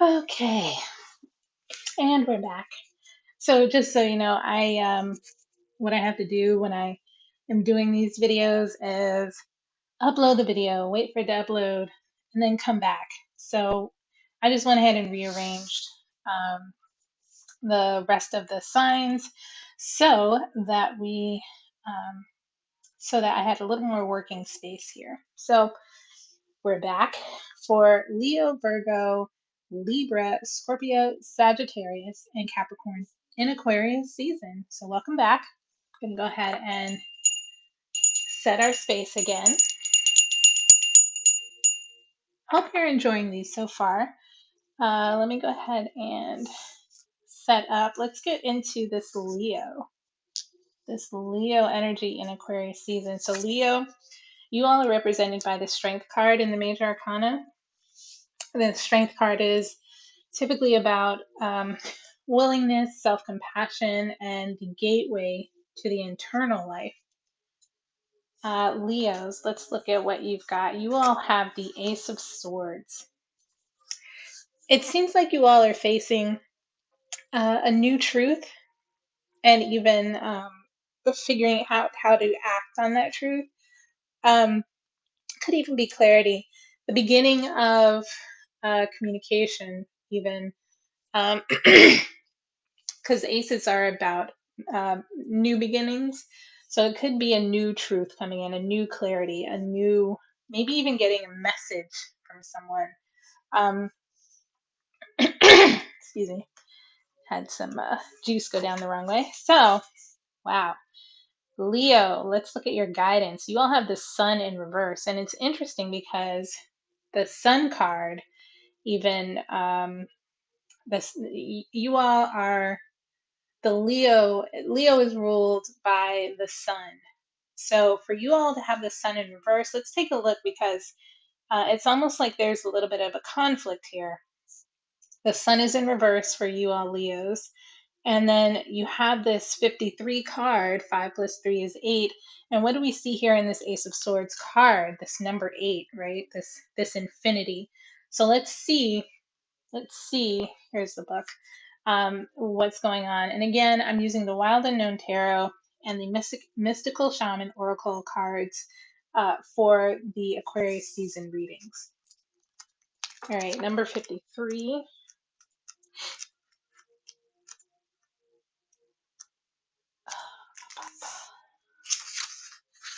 Okay, and we're back. So just so you know, what I have to do when I am doing these videos is upload the video, wait for it to upload, and then come back. So I just went ahead and rearranged the rest of the signs so that we so that I had a little more working space here. So we're back for Leo, Virgo, Libra, Scorpio, Sagittarius, and Capricorn in Aquarius season. So welcome back. I'm going to go ahead and set our space again. Hope you're enjoying these so far. Let me go ahead and set up. Let's get into this Leo energy in Aquarius season. So Leo, you all are represented by the Strength card in the Major Arcana. The Strength card is typically about willingness, self compassion, and the gateway to the internal life. Leos, let's look at what you've got. You all have the Ace of Swords. It seems like you all are facing a new truth and even figuring out how to act on that truth. Could even be clarity, the beginning of communication, even. Because aces are about new beginnings. So it could be a new truth coming in, a new clarity, a new, maybe even getting a message from someone. Excuse me, had some juice go down the wrong way. So, wow. Leo, let's look at your guidance. You all have the sun in reverse, and it's interesting because the sun card, even this, you all are the Leo is ruled by the sun. So for you all to have the sun in reverse, let's take a look because it's almost like there's a little bit of a conflict here. The sun is in reverse for you all Leos. And then you have this 53 card, 5 plus 3 is 8. And what do we see here in this Ace of Swords card? This number 8, right? This infinity. So let's see, here's the book, what's going on. And again, I'm using the Wild Unknown Tarot and the Mystical Shaman Oracle cards for the Aquarius season readings. All right, number 53.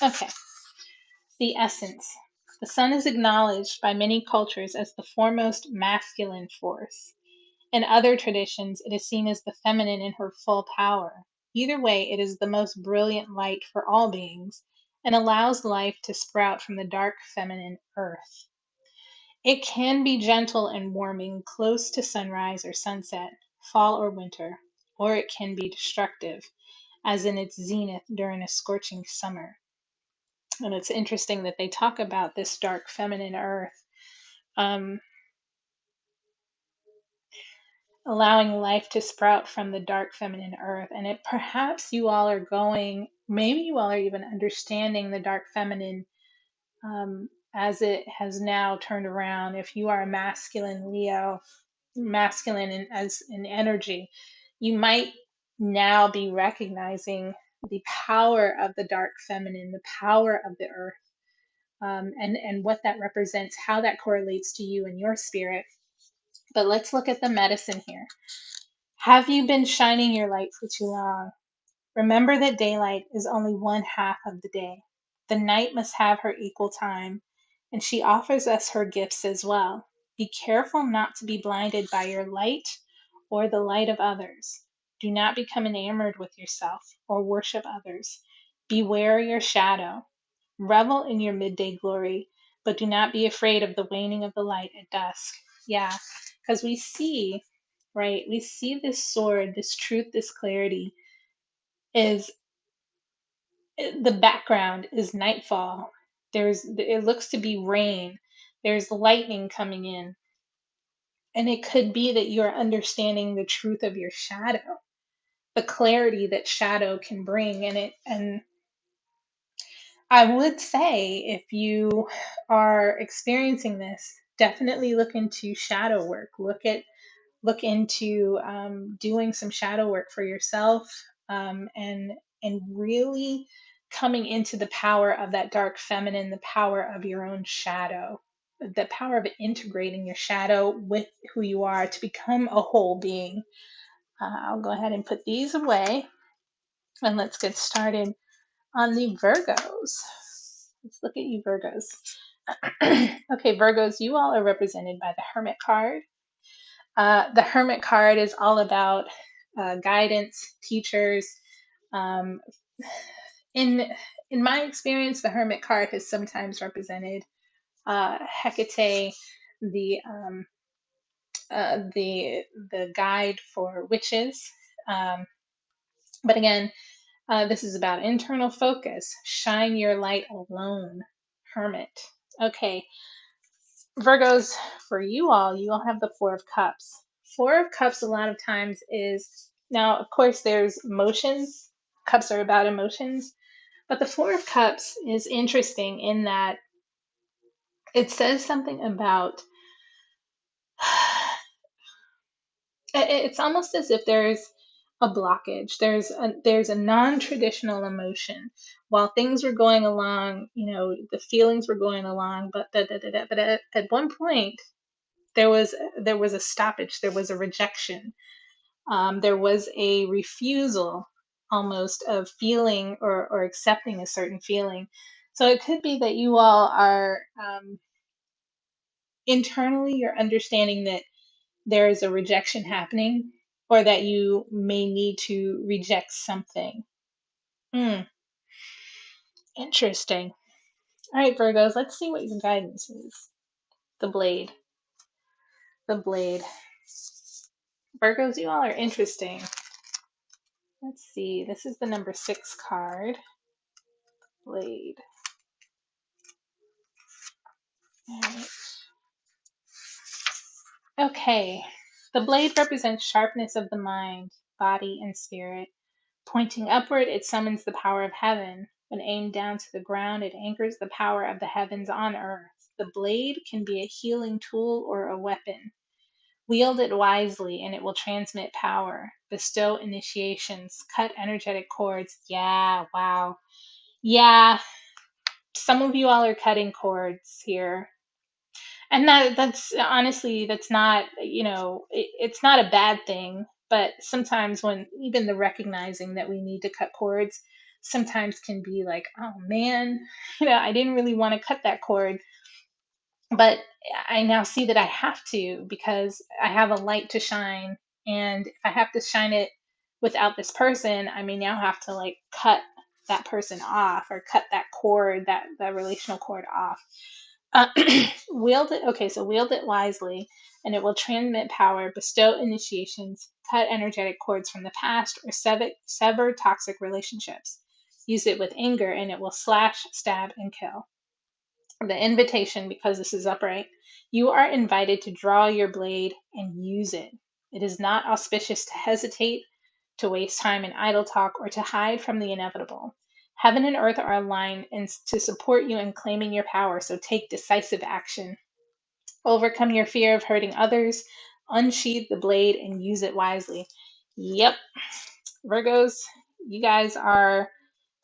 Okay, the essence. The sun is acknowledged by many cultures as the foremost masculine force. In other traditions, it is seen as the feminine in her full power. Either way, it is the most brilliant light for all beings and allows life to sprout from the dark feminine earth. It can be gentle and warming close to sunrise or sunset, fall or winter, or it can be destructive, as in its zenith during a scorching summer. And it's interesting that they talk about this dark feminine earth, um, allowing life to sprout from the dark feminine earth. And it perhaps you all are going, maybe you all are even understanding the dark feminine as it has now turned around. If you are a masculine Leo, masculine as in energy, you might now be recognizing the power of the dark feminine, the power of the earth, and what that represents, how that correlates to you and your spirit. But let's look at the medicine here. Have you been shining your light for too long? Remember that daylight is only one half of the day. The night must have her equal time, and she offers us her gifts as well. Be careful not to be blinded by your light or the light of others. Do not become enamored with yourself or worship others. Beware your shadow. Revel in your midday glory, but do not be afraid of the waning of the light at dusk. Yeah, because we see, right? We see this sword, this truth, this clarity is the background is nightfall. It looks to be rain. There's lightning coming in. And it could be that you are understanding the truth of your shadow, the clarity that shadow can bring. And I would say if you are experiencing this, definitely look into shadow work. Look into doing some shadow work for yourself, and really coming into the power of that dark feminine, the power of your own shadow, the power of integrating your shadow with who you are to become a whole being. I'll go ahead and put these away, and let's get started on the Virgos. Let's look at you, Virgos. Okay, Virgos, you all are represented by the Hermit card. The Hermit card is all about guidance, teachers. Um, in in my experience, the Hermit card has sometimes represented Hecate, the um, the guide for witches. Um, but again, this is about internal focus. Shine your light alone, Hermit. Okay, Virgos, for you all have the Four of Cups. Four of Cups, a lot of times, is now, of course, there's emotions. Cups are about emotions. But the Four of Cups is interesting in that it says something about it's almost as if there's a blockage. There's a non-traditional emotion. While things were going along, the feelings were going along, but at one point there was a stoppage, there was a rejection, there was a refusal almost of feeling or accepting a certain feeling. So it could be that you all are internally you're understanding that there is a rejection happening, or that you may need to reject something. Hmm, interesting. All right, Virgos, let's see what your guidance is. The blade. The blade. Virgos, you all are interesting. Let's see. This is the number 6 card. Blade. All right. Okay. The blade represents sharpness of the mind, body, and spirit. Pointing upward, it summons the power of heaven. When aimed down to the ground, it anchors the power of the heavens on earth. The blade can be a healing tool or a weapon. Wield it wisely, and it will transmit power, bestow initiations, cut energetic cords. Yeah, wow. Yeah, some of you all are cutting cords here. And that's honestly, that's not, it's not a bad thing, but sometimes when even the recognizing that we need to cut cords sometimes can be like, oh man, I didn't really want to cut that cord, but I now see that I have to because I have a light to shine. And if I have to shine it without this person, I may now have to like cut that person off, or cut that cord, that relational cord off. uh, wield it. Okay, so wield it wisely, and it will transmit power, bestow initiations, cut energetic cords from the past, or sever toxic relationships. Use it with anger, and it will slash, stab, and kill. The invitation, because this is upright, you are invited to draw your blade and use it. It is not auspicious to hesitate, to waste time in idle talk, or to hide from the inevitable. Heaven and earth are aligned and to support you in claiming your power, so take decisive action. Overcome your fear of hurting others, unsheathe the blade, and use it wisely. Yep, Virgos, you guys are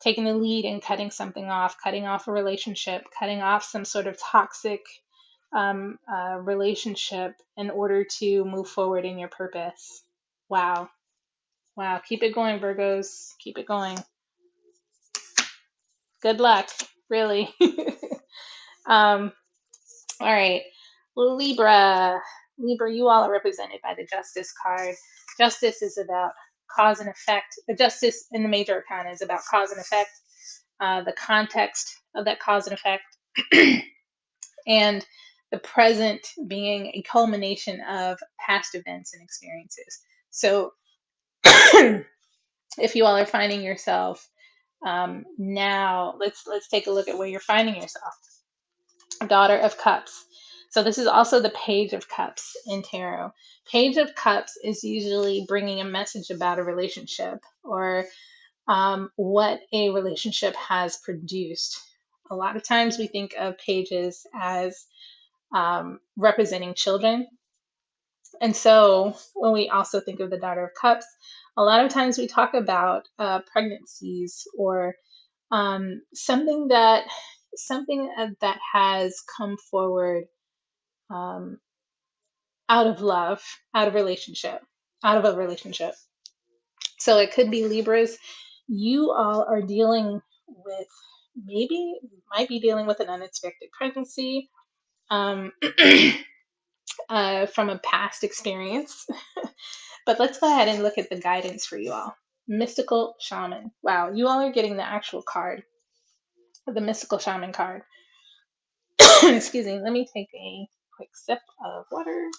taking the lead in cutting something off, cutting off a relationship, cutting off some sort of toxic relationship in order to move forward in your purpose. Wow. Wow. Keep it going, Virgos. Keep it going. Good luck, really. um, all right. Libra. Libra, you all are represented by the Justice card. Justice is about cause and effect. The Justice in the Major Arcana is about cause and effect, the context of that cause and effect, and the present being a culmination of past events and experiences. So if you all are finding yourself now, let's take a look at where you're finding yourself. Daughter of Cups. So this is also the Page of Cups in tarot. Page of Cups is usually bringing a message about a relationship, or what a relationship has produced. A lot of times we think of pages as representing children. And so when we also think of the Daughter of Cups, a lot of times we talk about pregnancies or something that has come forward um, out of love, out of relationship, out of a relationship. So it could be Libras. You all are dealing with, maybe might be dealing with an unexpected pregnancy um, from a past experience. But let's go ahead and look at the guidance for you all. Mystical Shaman. Wow, you all are getting the actual card, the Mystical Shaman card. Excuse me, let me take a quick sip of water.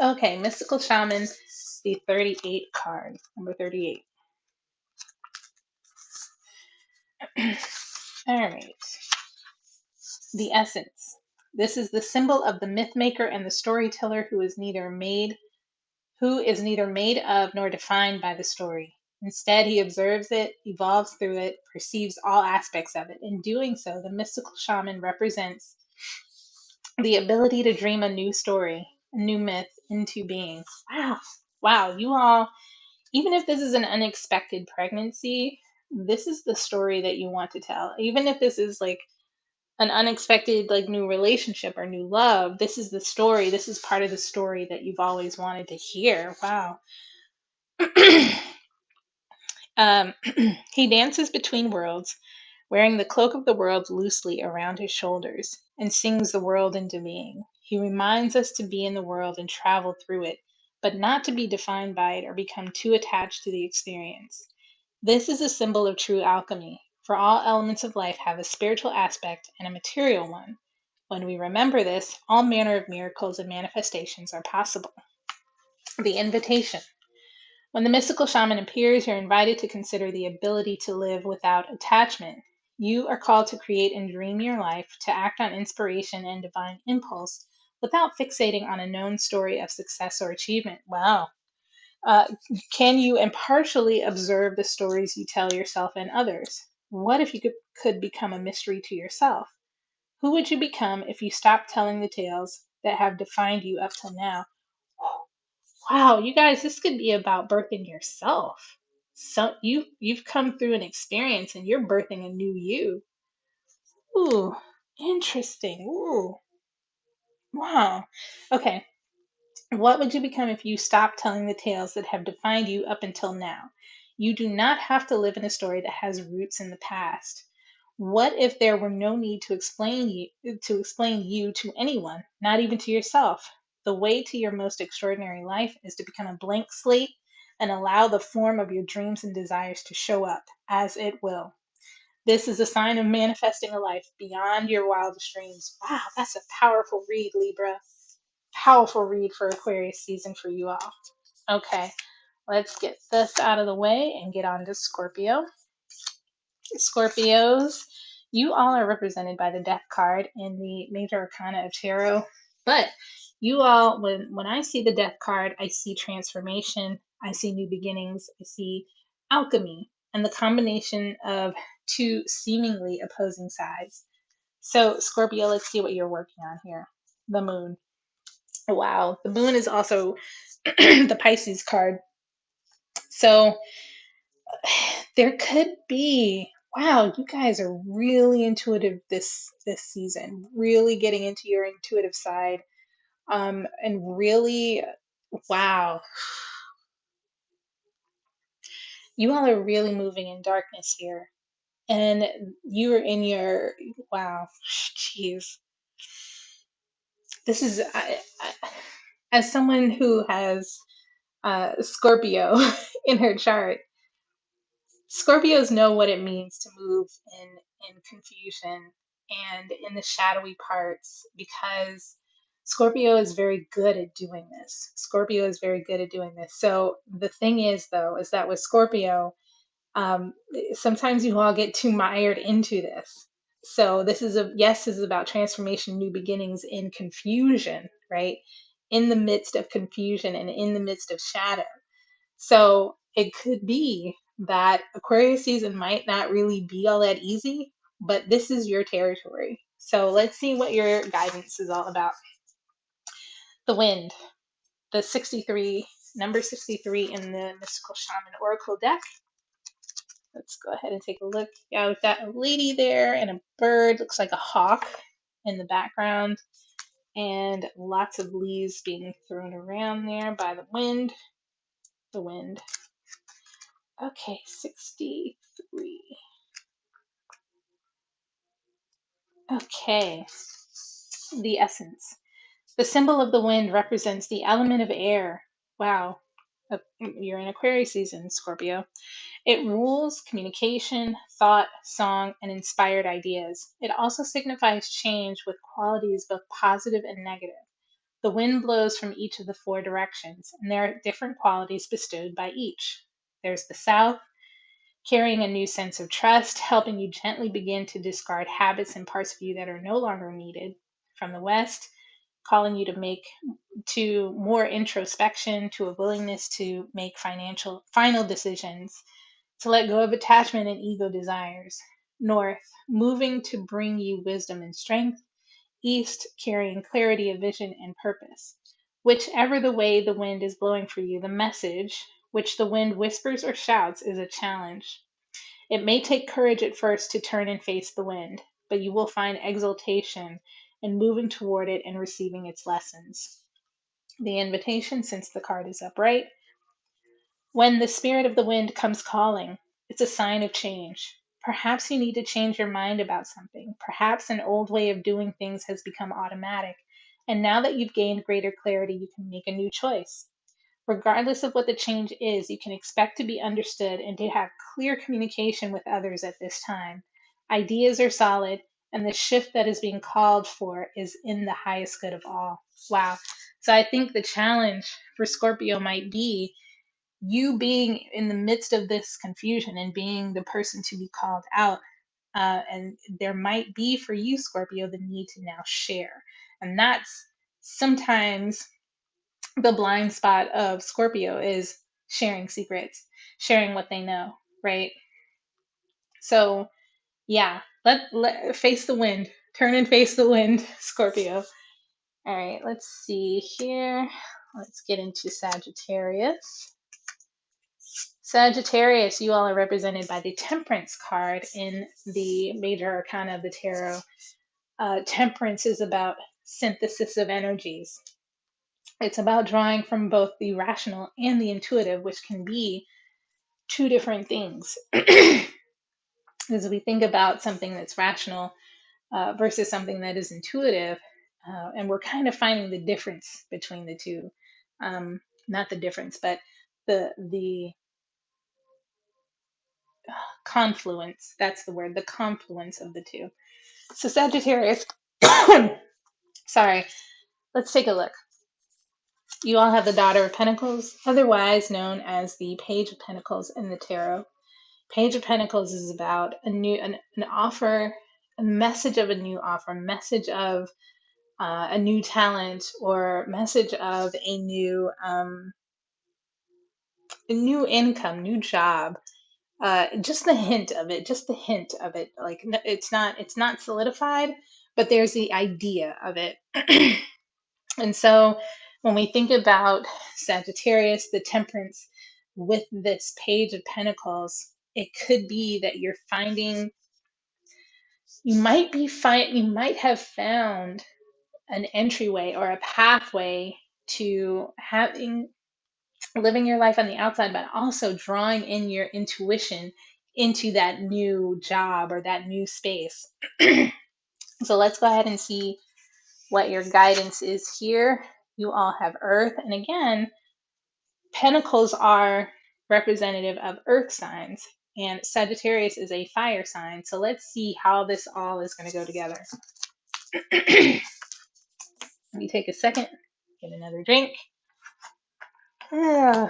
Okay, Mystical Shaman, the 38 card, number 38. All right, the essence. This is the symbol of the myth maker and the storyteller who is neither made of nor defined by the story. Instead, he observes it, evolves through it, perceives all aspects of it. In doing so, the mystical shaman represents the ability to dream a new story, a new myth into being. Wow. Wow. You all, even if this is an unexpected pregnancy, this is the story that you want to tell. Even if this is like an unexpected like new relationship or new love, this is the story. This is part of the story that you've always wanted to hear. Wow. He dances between worlds, wearing the cloak of the world loosely around his shoulders, and sings the world into being. He reminds us to be in the world and travel through it, but not to be defined by it or become too attached to the experience. This is a symbol of true alchemy, for all elements of life have a spiritual aspect and a material one. When we remember this, all manner of miracles and manifestations are possible. The invitation. When the mystical shaman appears, you're invited to consider the ability to live without attachment. You are called to create and dream your life, to act on inspiration and divine impulse without fixating on a known story of success or achievement. Wow. Uh, can you impartially observe the stories you tell yourself and others? What if you could become a mystery to yourself? Who would you become if you stopped telling the tales that have defined you up till now? Wow, you guys, this could be about birthing yourself. So you've come through an experience and you're birthing a new you. Ooh, interesting. Ooh, wow. Okay, what would you become if you stopped telling the tales that have defined you up until now? You do not have to live in a story that has roots in the past. What if there were no need to explain you to anyone, not even to yourself? The way to your most extraordinary life is to become a blank slate and allow the form of your dreams and desires to show up as it will. This is a sign of manifesting a life beyond your wildest dreams. Wow, that's a powerful read, Libra. Powerful read for Aquarius season for you all. Okay, let's get this out of the way and get on to Scorpio. Scorpios, you all are represented by the Death card in the Major Arcana of Tarot. But you all, when I see the Death card, I see transformation, I see new beginnings, I see alchemy, and the combination of two seemingly opposing sides. So, Scorpio, let's see what you're working on here. The Moon. Wow, the Moon is also the Pisces card. So, there could be, wow, you guys are really intuitive this season, really getting into your intuitive side, and really, wow, you all are really moving in darkness here, and you are in your, wow, jeez, this is as someone who has Scorpio in her chart. Scorpios know what it means to move in confusion and in the shadowy parts, because Scorpio is very good at doing this. Scorpio is very good at doing this. So the thing is, though, is that with Scorpio, um, sometimes you all get too mired into this. So this is about transformation, new beginnings in confusion, right? In the midst of confusion and in the midst of shadow. So it could be that Aquarius season might not really be all that easy, but this is your territory. So let's see what your guidance is all about. The wind, the 63, number 63 in the Mystical Shaman Oracle deck. Let's go ahead and take a look. Yeah, we've got a lady there and a bird, looks like a hawk in the background, and lots of leaves being thrown around there by the wind. The wind. Okay, 63. Okay, the essence. The symbol of the wind represents the element of air. Wow, you're in Aquarius season, Scorpio. It rules communication, thought, song, and inspired ideas. It also signifies change with qualities both positive and negative. The wind blows from each of the four directions, and there are different qualities bestowed by each. There's the south, carrying a new sense of trust, helping you gently begin to discard habits and parts of you that are no longer needed. From the west, calling you to make to more introspection, to a willingness to make final decisions, to let go of attachment and ego desires. North, moving to bring you wisdom and strength. East, carrying clarity of vision and purpose. Whichever the way the wind is blowing for you, the message, which the wind whispers or shouts, is a challenge. It may take courage at first to turn and face the wind, but you will find exultation in moving toward it and receiving its lessons. The invitation, since the card is upright, when the spirit of the wind comes calling, it's a sign of change. Perhaps you need to change your mind about something. Perhaps an old way of doing things has become automatic, and now that you've gained greater clarity, you can make a new choice. Regardless of what the change is, you can expect to be understood and to have clear communication with others at this time. Ideas are solid, and the shift that is being called for is in the highest good of all. Wow. So I think the challenge for Scorpio might be you being in the midst of this confusion and being the person to be called out. And there might be for you, Scorpio, the need to now share. And that's sometimes the blind spot of Scorpio is sharing secrets, sharing what they know, right? So, yeah, let face the wind. Turn and face the wind, Scorpio. All right, let's see here. Let's get into Sagittarius. Sagittarius, you all are represented by the Temperance card in the major arcana of the tarot. Temperance is about synthesis of energies. It's about drawing from both the rational and the intuitive, which can be two different things. As we think about something that's rational versus something that is intuitive, and we're kind of finding the difference between the two. Not the difference, but the confluence. That's the word, the confluence of the two. So Sagittarius, sorry, let's take a look. You all have the Daughter of Pentacles, otherwise known as the Page of Pentacles in the tarot. Page of Pentacles is about an offer, a message of a new offer, message of a new talent, or message of a new income, new job. Just the hint of it, just the hint of it. Like it's not solidified, but there's the idea of it. And so when we think about Sagittarius, the Temperance with this Page of Pentacles, it could be that you're finding, you might have found an entryway or a pathway to living your life on the outside, but also drawing in your intuition into that new job or that new space. So let's go ahead and see what your guidance is here. You all have Earth, and again, Pentacles are representative of Earth signs, and Sagittarius is a fire sign. So let's see how this all is going to go together. Let me take a second, get another drink. All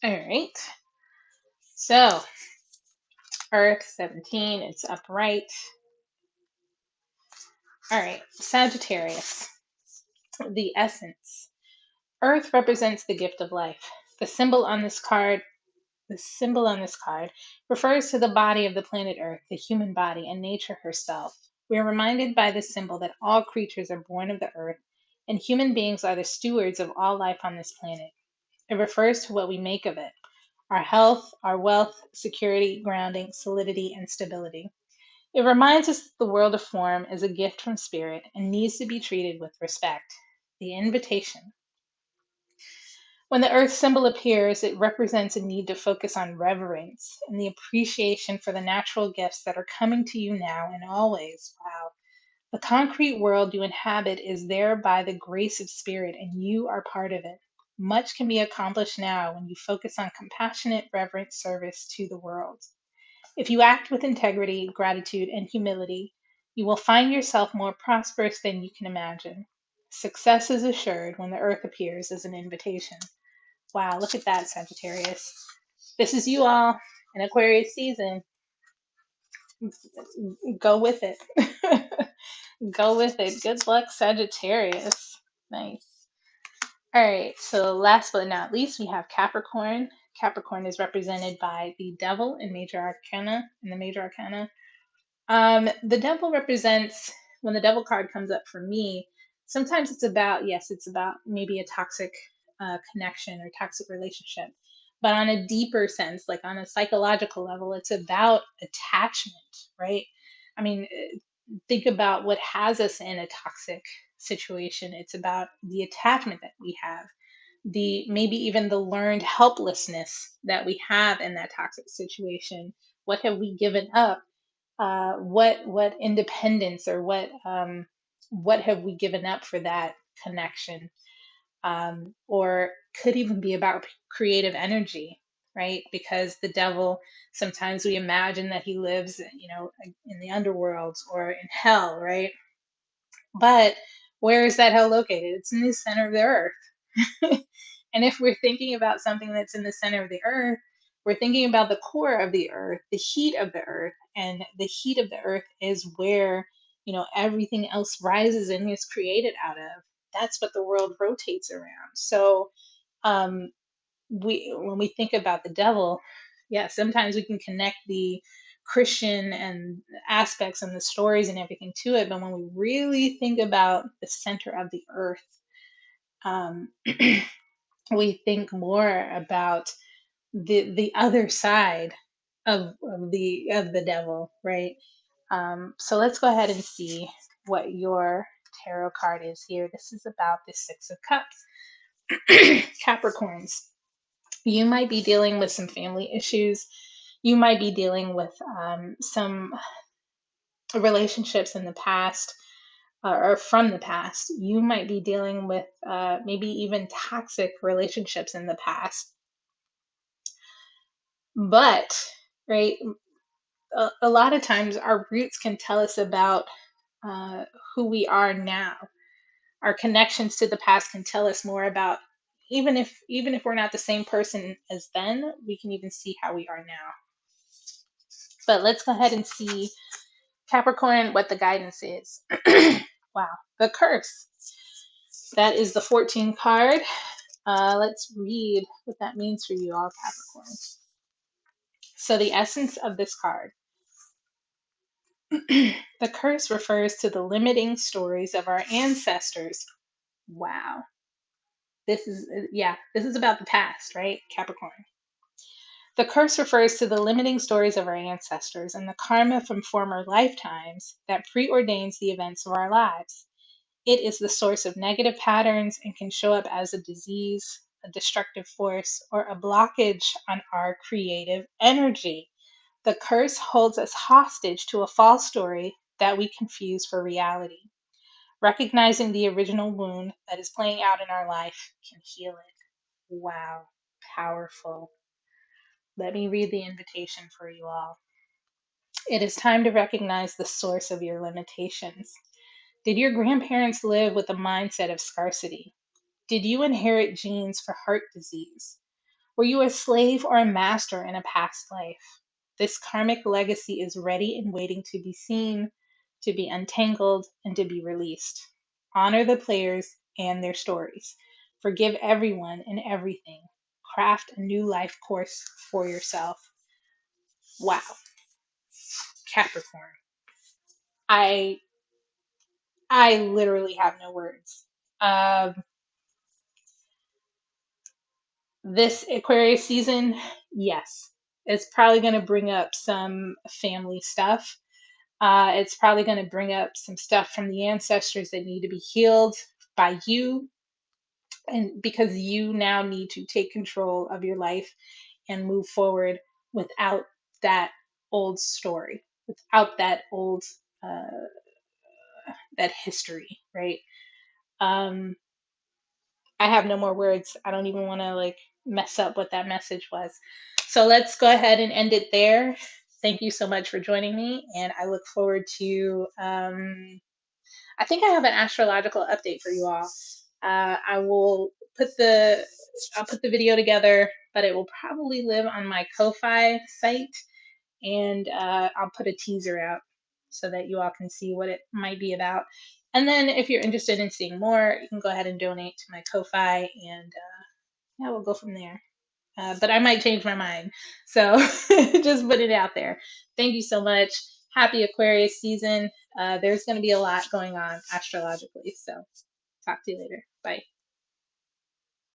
right. So, Earth 17, it's upright. All right, Sagittarius, the essence. Earth represents the gift of life. The symbol on this card The symbol on this card refers to the body of the planet Earth, the human body, and nature herself. We are reminded by this symbol that all creatures are born of the earth, and human beings are the stewards of all life on this planet. It refers to what we make of it: our health, our wealth, security, grounding, solidity, and stability. It reminds us that the world of form is a gift from spirit and needs to be treated with respect. The invitation. When the earth symbol appears, it represents a need to focus on reverence and the appreciation for the natural gifts that are coming to you now and always. Wow. The concrete world you inhabit is there by the grace of spirit, and you are part of it. Much can be accomplished now when you focus on compassionate, reverent service to the world. If you act with integrity, gratitude, and humility, you will find yourself more prosperous than you can imagine. Success is assured when the earth appears as an invitation. Wow, look at that, Sagittarius. This is you all in Aquarius season. Go with it. Go with it. Good luck, Sagittarius. Nice. All right, so last but not least, we have Capricorn. Capricorn is represented by the devil in the major arcana. The devil represents, when the devil card comes up for me, sometimes it's about, yes, it's about maybe a toxic connection or toxic relationship. But on a deeper sense, like on a psychological level, it's about attachment, right? I mean, think about what has us in a toxic situation. It's about the attachment that we have, the maybe even the learned helplessness that we have in that toxic situation. What have we given up? What independence or what have we given up for that connection? Or could even be about creative energy, right? Because the devil, sometimes we imagine that he lives, in the underworld or in hell, right? But where is that hell located? It's in the center of the earth. And if we're thinking about something that's in the center of the earth, we're thinking about the core of the earth, the heat of the earth, and the heat of the earth is where, everything else rises and is created out of. That's what the world rotates around. So, um, when we think about the devil, yeah, sometimes we can connect the Christian and aspects and the stories and everything to it, but when we really think about the center of the earth, um, we think more about the other side of the devil, right? So let's go ahead and see what your tarot card is here. This is about the Six of Cups. Capricorns, you might be dealing with some family issues. You might be dealing with some relationships in the past, or from the past. You might be dealing with maybe even toxic relationships in the past. But, right, a lot of times our roots can tell us about uh, who we are now. Our connections to the past can tell us more about, even if we're not the same person as then, we can even see how we are now. But let's go ahead and see, Capricorn, what the guidance is. Wow, the curse. That is the 14 card. Let's read what that means for you all, Capricorn. So the essence of this card. The curse refers to the limiting stories of our ancestors. Wow. This is about the past, right, Capricorn? The curse refers to the limiting stories of our ancestors and the karma from former lifetimes that preordains the events of our lives. It is the source of negative patterns and can show up as a disease, a destructive force, or a blockage on our creative energy. The curse holds us hostage to a false story that we confuse for reality. Recognizing the original wound that is playing out in our life can heal it. Wow, powerful. Let me read the invitation for you all. It is time to recognize the source of your limitations. Did your grandparents live with a mindset of scarcity? Did you inherit genes for heart disease? Were you a slave or a master in a past life? This karmic legacy is ready and waiting to be seen. to be untangled, and to be released. Honor the players and their stories. Forgive everyone and everything. Craft a new life course for yourself. Wow, Capricorn. I I literally have no words. Um, this Aquarius season, yes, it's probably going to bring up some family stuff. It's probably going to bring up some stuff from the ancestors that need to be healed by you, and because you now need to take control of your life and move forward without that old story, without that old uh, that history, right? Um, I have no more words. I don't even want to like mess up what that message was. So let's go ahead and end it there. Thank you so much for joining me, and I look forward to. I think I have an astrological update for you all. I will put the I'll put the video together, but it will probably live on my Ko-fi site, and I'll put a teaser out so that you all can see what it might be about. And then if you're interested in seeing more, you can go ahead and donate to my Ko-fi, and yeah, we'll go from there. But I might change my mind. So just put it out there. Thank you so much. Happy Aquarius season. There's going to be a lot going on astrologically. So talk to you later. Bye.